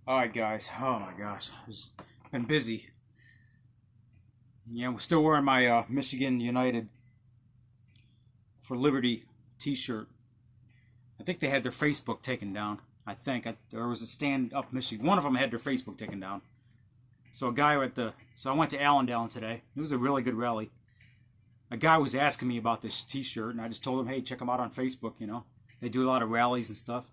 Alright guys, oh my gosh, it's been busy. Yeah, we're still wearing my Michigan United for Liberty t-shirt. I think they had their Facebook taken down. There was a Stand Up Michigan. One of them had their Facebook taken down. So I went to Allendale today. It was a really good rally. A guy was asking me about this t-shirt, and I just told him, hey, check them out on Facebook, you know. They do a lot of rallies and stuff.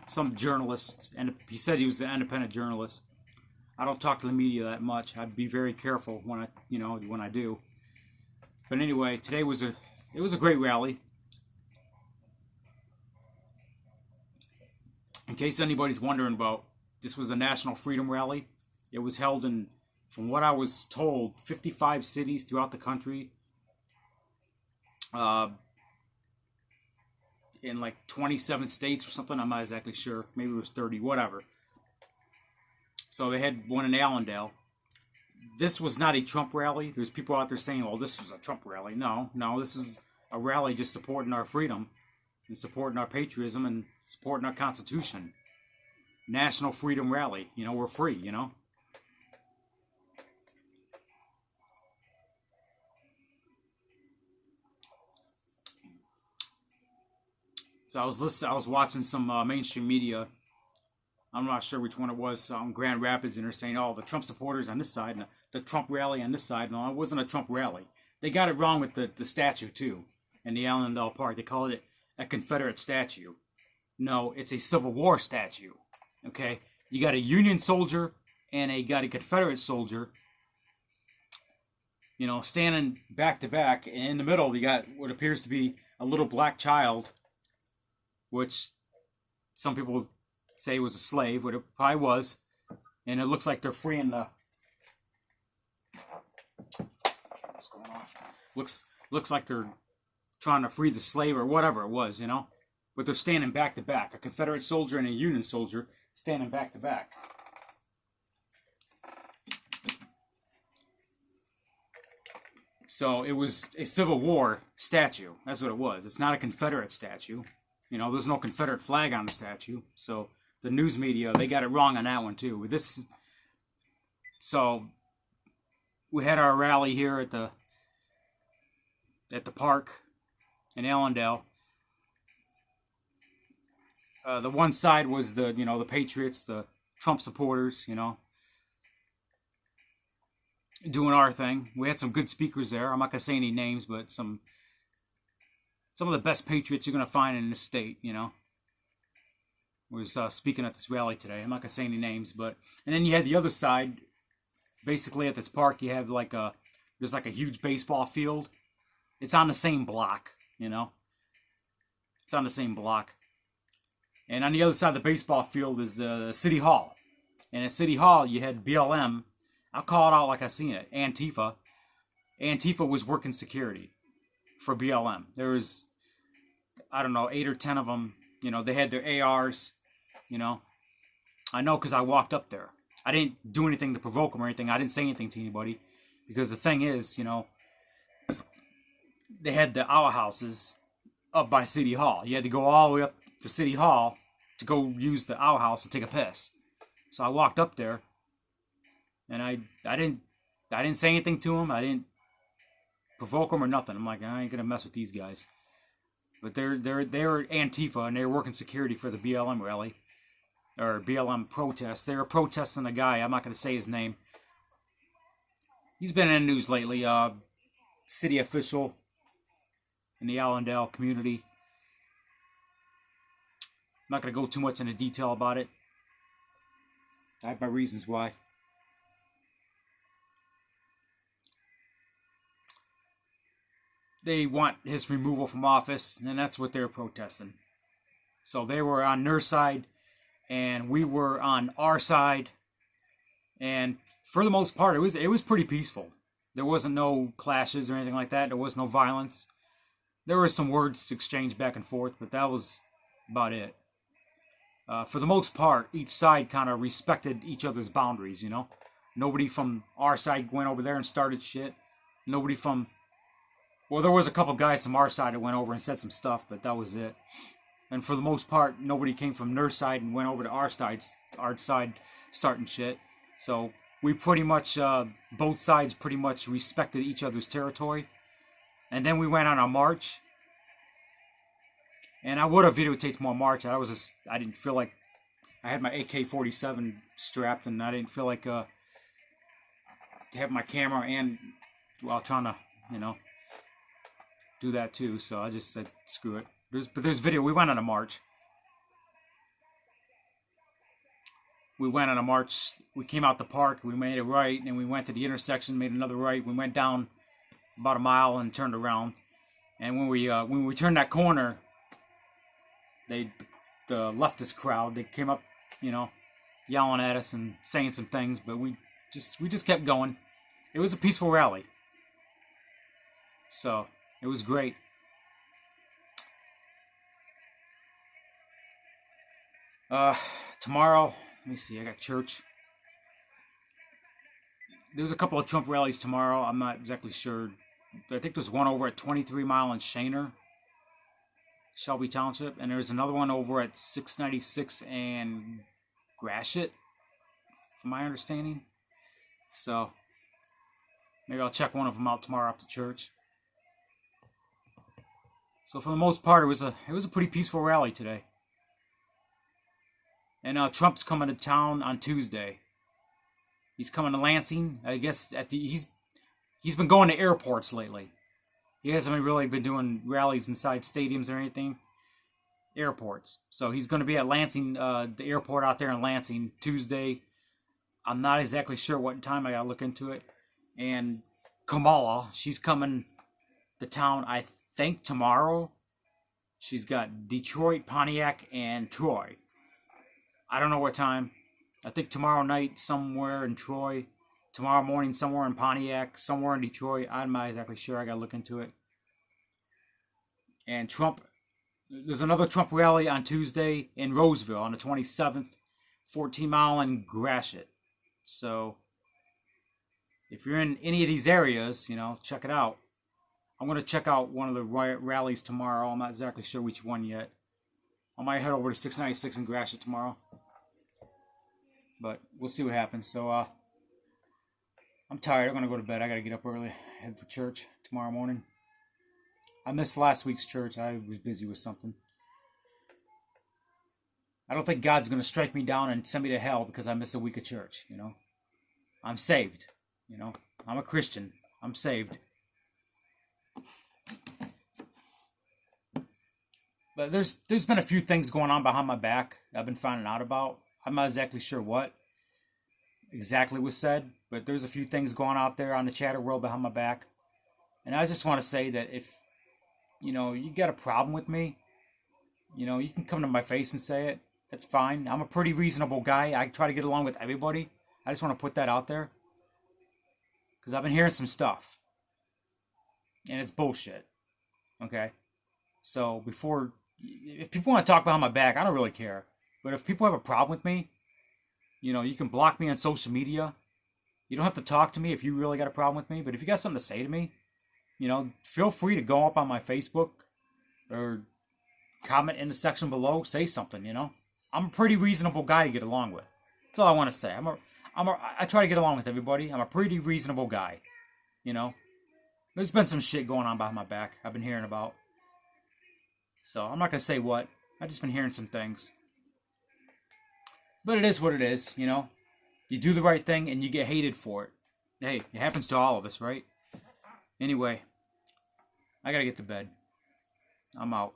Some journalist, and he said he was an independent journalist. I don't talk to the media that much. I'd be very careful when I do. But anyway, today was a great rally. In case anybody's wondering about, this was a National Freedom Rally. It was held in, from what I was told, 55 cities throughout the country. In like 27 states or something. I'm not exactly sure. Maybe it was 30, whatever. So they had one in Allendale. This was not a Trump rally. There's people out there saying, well, this was a Trump rally. No, this is a rally just supporting our freedom and supporting our patriotism and supporting our Constitution. National Freedom Rally. You know, we're free, you know. So I was watching some mainstream media. I'm not sure which one it was, Grand Rapids, and they're saying, oh, the Trump supporters on this side, and the Trump rally on this side. No, it wasn't a Trump rally. They got it wrong with the statue, too, in the Allendale Park. They called it a Confederate statue. No, it's a Civil War statue, okay? You got a Union soldier and you got a Confederate soldier, you know, standing back to back, and in the middle, you got what appears to be a little black child, which some people say was a slave, what it probably was, and it looks like they're freeing the. What's going on? Looks like they're trying to free the slave or whatever it was, you know. But they're standing back to back, a Confederate soldier and a Union soldier standing back to back. So it was a Civil War statue. That's what it was. It's not a Confederate statue. You know, there's no Confederate flag on the statue. So the news media, they got it wrong on that one too. So we had our rally here at the park in Allendale. The one side was the Patriots, the Trump supporters, you know, doing our thing. We had some good speakers there. I'm not gonna say any names, but some of the best patriots you're going to find in this state, you know. Was speaking at this rally today. I'm not going to say any names, but. And then you had the other side, basically at this park, you have there's like a huge baseball field. It's on the same block, you know. It's on the same block. And on the other side of the baseball field is the City Hall. And at City Hall, you had BLM. I'll call it out like I seen it. Antifa. Antifa was working security for BLM. There was, I don't know, 8 or 10 of them. You know, they had their ARs, you know. I know because I walked up there. I didn't do anything to provoke them or anything. I didn't say anything to anybody. Because the thing is, you know, they had the outhouses up by City Hall. You had to go all the way up to City Hall to go use the outhouse to take a piss. So I walked up there, and I didn't say anything to them. I didn't provoke them or nothing. I'm like, I ain't gonna mess with these guys. But they're Antifa, and they were working security for the BLM rally or BLM protest. They were protesting a guy. I'm not gonna say his name. He's been in the news lately. City official in the Allendale community. I'm not gonna go too much into detail about it. I have my reasons why. They want his removal from office, and that's what they're protesting. So they were on their side, and we were on our side. And for the most part, it was pretty peaceful. There wasn't no clashes or anything like that. There was no violence. There were some words exchanged back and forth, but that was about it. For the most part, each side kind of respected each other's boundaries, you know. Nobody from our side went over there and started shit. Nobody from. Well, there was a couple guys from our side that went over and said some stuff, but that was it. And for the most part, nobody came from their side and went over to our side starting shit. So we pretty much, both sides pretty much respected each other's territory. And then we went on a march. And I would have videotaped more march. I didn't feel like, I had my AK-47 strapped, and I didn't feel like to have my camera and while trying to, do that too. So I just said, screw it. There's video. We went on a march. We went on a march. We came out the park. We made a right, and we went to the intersection, made another right. We went down about a mile and turned around. And when we turned that corner, the leftist crowd, they came up, yelling at us and saying some things, but we just kept going. It was a peaceful rally. So it was great. Tomorrow, let me see, I got church. There's a couple of Trump rallies tomorrow. I'm not exactly sure. I think there's one over at 23 Mile in Shaner, Shelby Township, and there's another one over at 696 and Gratiot, from my understanding. So maybe I'll check one of them out tomorrow after church. So for the most part, it was a pretty peaceful rally today. And Trump's coming to town on Tuesday. He's coming to Lansing. I guess he's been going to airports lately. He hasn't really been doing rallies inside stadiums or anything. Airports. So he's going to be at Lansing, the airport out there in Lansing, Tuesday. I'm not exactly sure what time. I got to look into it. And Kamala, she's coming to town, I think, tomorrow. She's got Detroit, Pontiac, and Troy. I don't know what time. I think tomorrow night somewhere in Troy. Tomorrow morning somewhere in Pontiac. Somewhere in Detroit. I'm not exactly sure. I got to look into it. And Trump, there's another Trump rally on Tuesday in Roseville on the 27th. 14 Mile in Gratiot. So if you're in any of these areas, check it out. I'm going to check out one of the rallies tomorrow. I'm not exactly sure which one yet. I might head over to 696 in Gratiot tomorrow. But we'll see what happens. So, I'm tired. I'm going to go to bed. I got to get up early. Head for church tomorrow morning. I missed last week's church. I was busy with something. I don't think God's going to strike me down and send me to hell because I miss a week of church, I'm saved, I'm a Christian. I'm saved. But there's been a few things going on behind my back I've been finding out about. I'm not exactly sure what exactly was said, but there's a few things going out there on the chatter world behind my back. And I just want to say that if, you got a problem with me, you can come to my face and say it. That's fine. I'm a pretty reasonable guy. I try to get along with everybody. I just want to put that out there. Because I've been hearing some stuff. And it's bullshit. Okay? So if people want to talk behind my back, I don't really care. But if people have a problem with me, you can block me on social media. You don't have to talk to me if you really got a problem with me. But if you got something to say to me, feel free to go up on my Facebook or comment in the section below. Say something, I'm a pretty reasonable guy to get along with. That's all I want to say. I try to get along with everybody. I'm a pretty reasonable guy, There's been some shit going on behind my back I've been hearing about. So I'm not going to say what. I've just been hearing some things. But it is what it is, You do the right thing and you get hated for it. Hey, it happens to all of us, right? Anyway, I got to get to bed. I'm out.